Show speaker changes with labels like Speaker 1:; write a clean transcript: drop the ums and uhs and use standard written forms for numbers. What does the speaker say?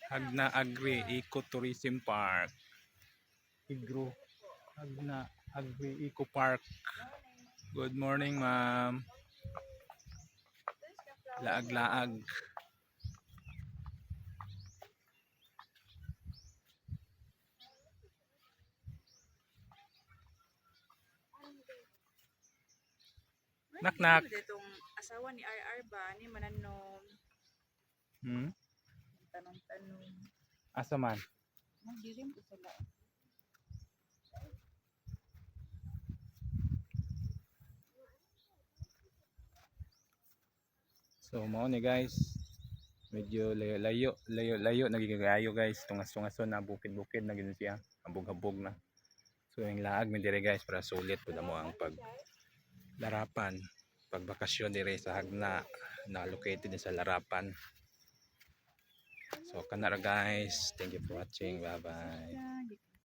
Speaker 1: Hagna Agri Ecotourism Park. Hagna Agri Eco Park. Good morning, ma'am. Laag-laag. Nak-nak.
Speaker 2: Itong asawa ni RR ba ni mananom tanong-tanong.
Speaker 1: Asa man?
Speaker 2: Magdirim ko sila.
Speaker 1: So mo ni guys. Medyo layo nagigagayo guys. Tungas-tungason na bukid-bukid na gid siya. Habog-habog na. So yung laag mi dire guys para sulit pud mo ang paglarapan, pagbakasyon dire sa Hagna na located din sa Larapan. So kanara guys, thank you for watching. Bye bye.